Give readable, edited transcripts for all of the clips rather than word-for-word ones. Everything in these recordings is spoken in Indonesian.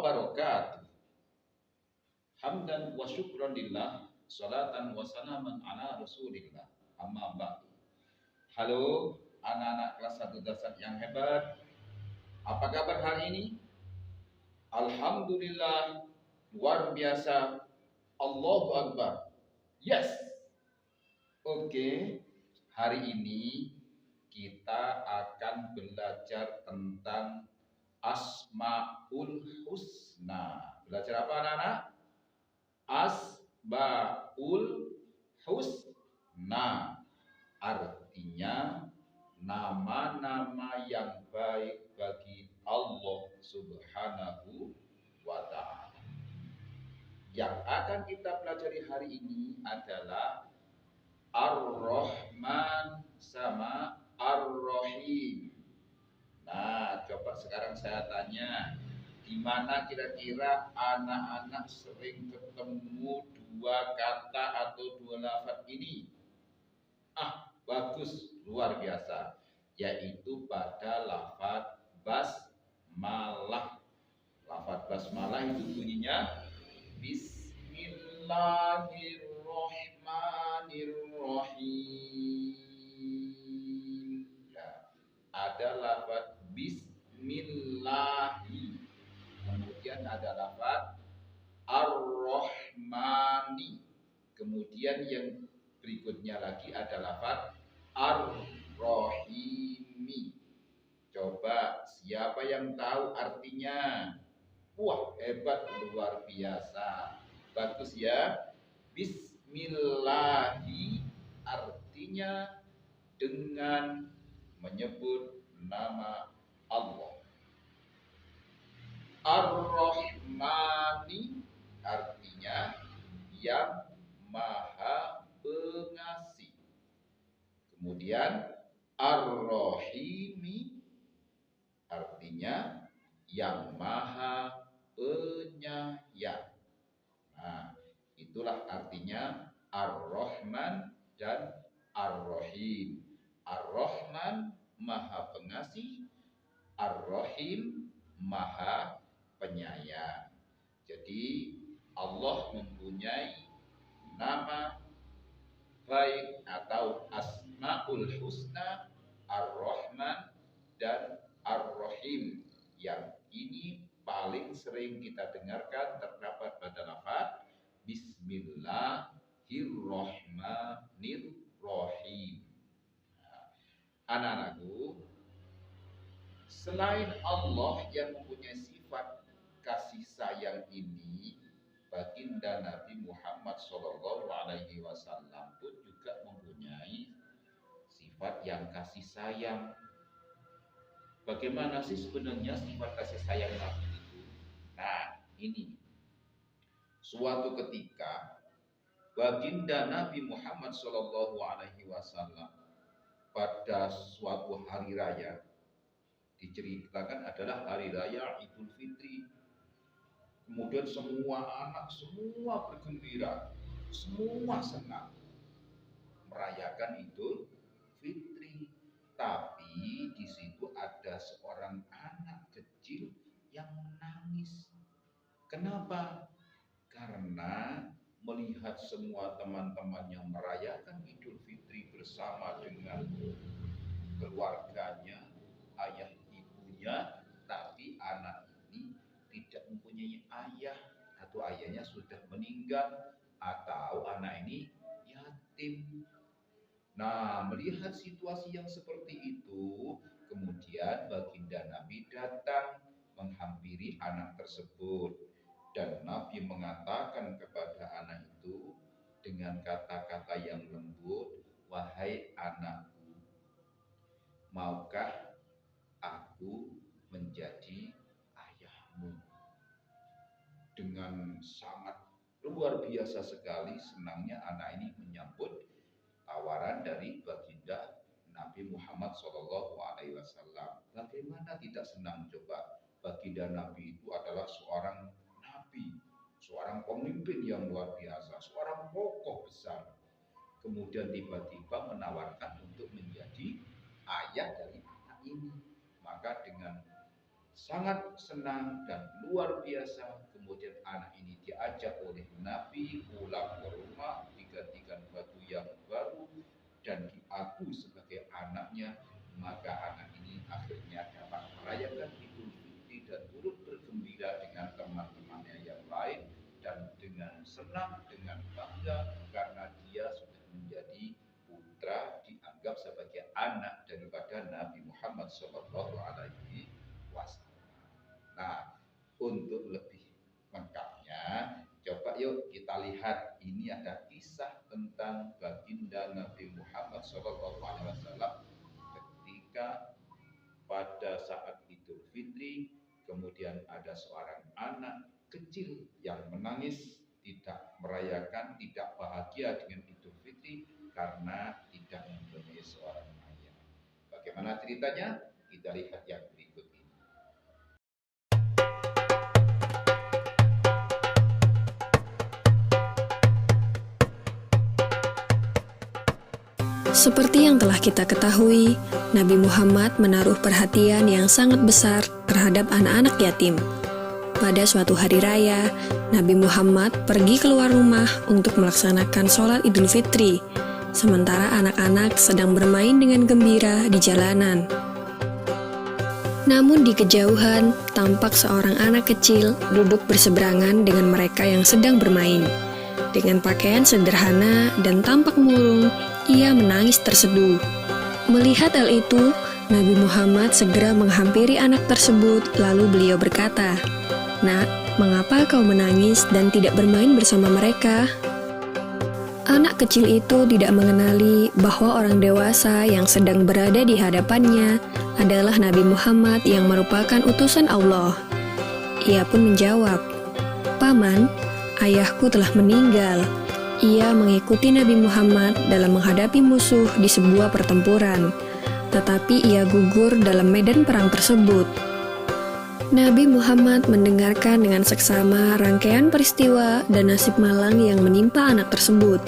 wabarakatuh. Hamdan wa syukran lillah, salatan wa salaman ala rasulillah. Amma ba'du. Halo anak-anak kelas 1 dasar yang hebat. Apa kabar hari ini? Alhamdulillah, luar biasa. Allahu Akbar. Yes. Oke. Hari ini kita akan belajar tentang Asmaul Husna. Belajar apa anak-anak? Asmaul Husna. Artinya nama-nama yang baik bagi Allah Subhanahu wa ta'ala. Yang akan kita pelajari hari ini adalah Ar-Rahman sama Ar-Rahim. Nah, coba sekarang saya tanya, di mana kira-kira anak-anak sering ketemu dua kata atau dua lafaz ini? Bagus, luar biasa. Yaitu pada lafaz basmalah. Lafaz basmalah itu bunyinya Bismillahirrahmanirrahim. Ya, ada lafaz Bismillahi. Kemudian ada lafaz Ar-Rahmani. Kemudian yang berikutnya lagi ada lafaz Ar-Rahimi. Coba siapa yang tahu artinya? Wah, hebat, luar biasa. Bagus ya. Bismillahi artinya dengan menyebut nama Allah. Ar-Rahmani artinya yang maha pengasih. Kemudian Ar-Rahimi artinya yang maha penyayang. Nah, itulah artinya Ar-Rahman dan Ar-Rahim. Ar-Rahman maha pengasih, Ar-Rahim maha penyayang. Jadi Allah mempunyai nama baik atau Asmaul Husna, Ar-Rahman dan Ar-Rahim. Yang ini paling sering kita dengarkan terdapat pada lafaz Bismillahirrahmanirrahim. Anak-anakku, selain Allah yang mempunyai sifat kasih sayang ini, baginda Nabi Muhammad SAW pun juga mempunyai sifat yang kasih sayang. Bagaimana sih sebenarnya sifat kasih sayang Nabi itu? Nah, ini. Suatu ketika baginda Nabi Muhammad SAW pada suatu hari raya, diceritakan adalah hari raya Idul Fitri. Kemudian semua anak, semua bergembira, semua senang merayakan Idul Fitri. Tapi di situ ada seorang anak kecil yang menangis. Kenapa? Karena melihat semua teman-teman yang merayakan Idul Fitri bersama dengan keluarganya, ayah ibunya, tapi anak ini tidak mempunyai ayah atau ayahnya sudah meninggal atau anak ini yatim. Nah, melihat situasi yang seperti itu, kemudian baginda Nabi datang menghampiri anak tersebut dan Nabi mengatakan kepada anak itu dengan kata-kata yang lembut, "Wahai anakku, maukah aku menjadi ayahmu?" Dengan sangat luar biasa sekali senangnya anak ini menyambut tawaran dari baginda Nabi Muhammad SAW. Bagaimana tidak senang coba? Baginda Nabi itu adalah seorang nabi, seorang pemimpin yang luar biasa, seorang tokoh besar. Kemudian tiba-tiba menawarkan untuk menjadi ayah dari anak ini. Maka dengan sangat senang dan luar biasa. Kemudian anak ini diajak oleh Nabi pulang ke rumah, digantikan baju yang baru dan diaku sebagai anaknya. Maka anak ini akhirnya dapat merayakan Idul Fitri dan turut bergembira dengan teman-temannya yang lain dan dengan senang, dengan bangga karena dia sudah menjadi putra, dianggap sebagai anak daripada Nabi Muhammad SAW. Nah, untuk lebih lengkapnya, coba yuk kita lihat, ini ada kisah tentang baginda Nabi Muhammad SAW ketika pada saat Idul Fitri, kemudian ada seorang anak kecil yang menangis, tidak merayakan, tidak bahagia dengan Idul Fitri karena tidak mempunyai seorang ayah. Bagaimana ceritanya? Kita lihat yang berikut ini. Seperti yang telah kita ketahui, Nabi Muhammad menaruh perhatian yang sangat besar terhadap anak-anak yatim. Pada suatu hari raya, Nabi Muhammad pergi keluar rumah untuk melaksanakan sholat Idul Fitri, sementara anak-anak sedang bermain dengan gembira di jalanan. Namun di kejauhan, tampak seorang anak kecil duduk berseberangan dengan mereka yang sedang bermain. Dengan pakaian sederhana dan tampak murung, ia menangis terseduh. Melihat hal itu, Nabi Muhammad segera menghampiri anak tersebut, lalu beliau berkata, "Nak, mengapa kau menangis dan tidak bermain bersama mereka?" Anak kecil itu tidak mengenali bahwa orang dewasa yang sedang berada di hadapannya adalah Nabi Muhammad yang merupakan utusan Allah. Ia pun menjawab, "Paman, ayahku telah meninggal." Ia mengikuti Nabi Muhammad dalam menghadapi musuh di sebuah pertempuran, tetapi ia gugur dalam medan perang tersebut. Nabi Muhammad mendengarkan dengan seksama rangkaian peristiwa dan nasib malang yang menimpa anak tersebut.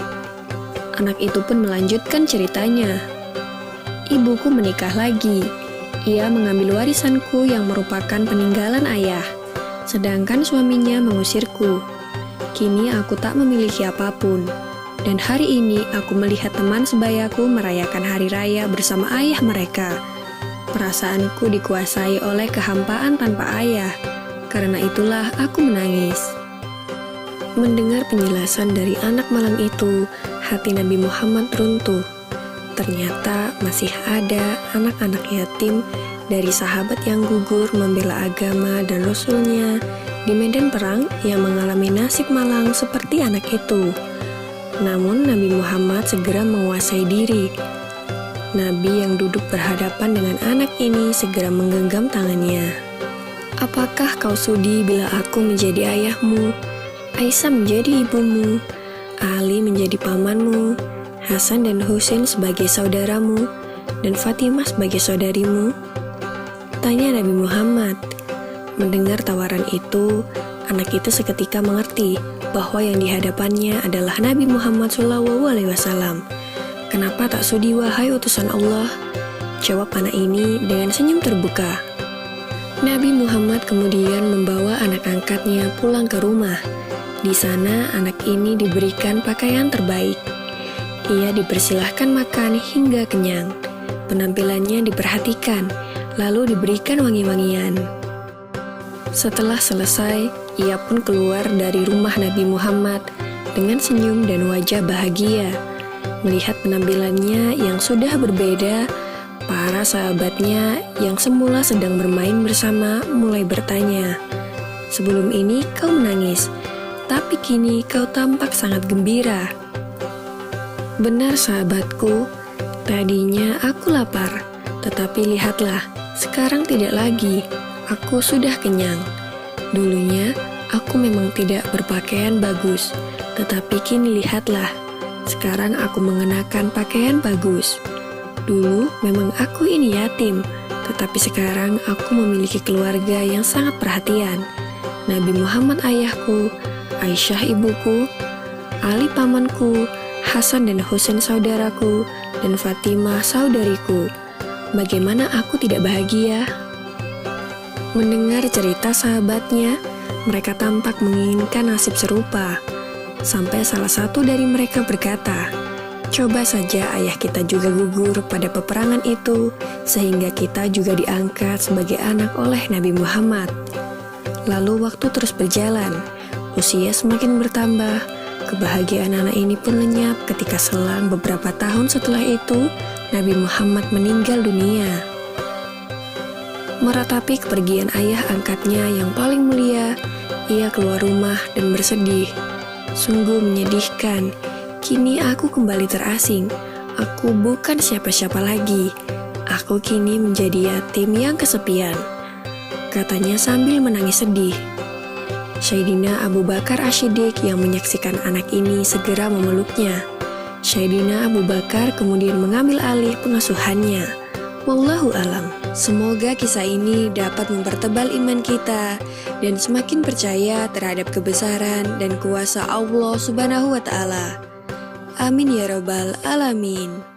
Anak itu pun melanjutkan ceritanya. "Ibuku menikah lagi. Ia mengambil warisanku yang merupakan peninggalan ayah, sedangkan suaminya mengusirku. Kini aku tak memiliki apapun, dan hari ini aku melihat teman sebayaku merayakan hari raya bersama ayah mereka. Perasaanku dikuasai oleh kehampaan tanpa ayah, karena itulah aku menangis." Mendengar penjelasan dari anak malang itu, hati Nabi Muhammad runtuh. Ternyata masih ada anak-anak yatim dari sahabat yang gugur membela agama dan Rasulnya di medan perang yang mengalami nasib malang seperti anak itu. Namun Nabi Muhammad segera menguasai diri. Nabi yang duduk berhadapan dengan anak ini segera menggenggam tangannya. "Apakah kau sudi bila aku menjadi ayahmu, Aisyah menjadi ibumu, Ali menjadi pamanmu, Hasan dan Husain sebagai saudaramu, dan Fatimah sebagai saudarimu?" Tanya Nabi Muhammad. Mendengar tawaran itu, anak itu seketika mengerti bahwa yang dihadapannya adalah Nabi Muhammad SAW. "Kenapa tak sudi wahai utusan Allah?" jawab anak ini dengan senyum terbuka. Nabi Muhammad kemudian membawa anak angkatnya pulang ke rumah. Di sana anak ini diberikan pakaian terbaik. Ia dipersilahkan makan hingga kenyang. Penampilannya diperhatikan, lalu diberikan wangi-wangian. Setelah selesai, ia pun keluar dari rumah Nabi Muhammad dengan senyum dan wajah bahagia. Melihat penampilannya yang sudah berbeda, para sahabatnya yang semula sedang bermain bersama mulai bertanya, "Sebelum ini kau menangis, tapi kini kau tampak sangat gembira." "Benar sahabatku, tadinya aku lapar, tetapi lihatlah, sekarang tidak lagi. Aku sudah kenyang. Dulunya aku memang tidak berpakaian bagus, tetapi kini lihatlah, sekarang aku mengenakan pakaian bagus. Dulu memang aku ini yatim, tetapi sekarang aku memiliki keluarga yang sangat perhatian. Nabi Muhammad ayahku, Aisyah ibuku, Ali pamanku, Hasan dan Husain saudaraku, dan Fatimah saudariku. Bagaimana aku tidak bahagia?" Mendengar cerita sahabatnya, mereka tampak menginginkan nasib serupa. Sampai salah satu dari mereka berkata, "Coba saja ayah kita juga gugur pada peperangan itu, sehingga kita juga diangkat sebagai anak oleh Nabi Muhammad." Lalu waktu terus berjalan, usia semakin bertambah, kebahagiaan anak ini pun lenyap ketika selang beberapa tahun setelah itu, Nabi Muhammad meninggal dunia. Meratapi kepergian ayah angkatnya yang paling mulia, ia keluar rumah dan bersedih. Sungguh menyedihkan, kini aku kembali terasing. Aku bukan siapa-siapa lagi. Aku kini menjadi yatim yang kesepian, katanya sambil menangis sedih. Sayyidina Abu Bakar Asy-Syiddiq yang menyaksikan anak ini segera memeluknya. Sayyidina Abu Bakar kemudian mengambil alih pengasuhannya. Wallahu alam. Semoga kisah ini dapat mempertebal iman kita dan semakin percaya terhadap kebesaran dan kuasa Allah Subhanahu wa Ta'ala. Amin ya Rabbal Alamin.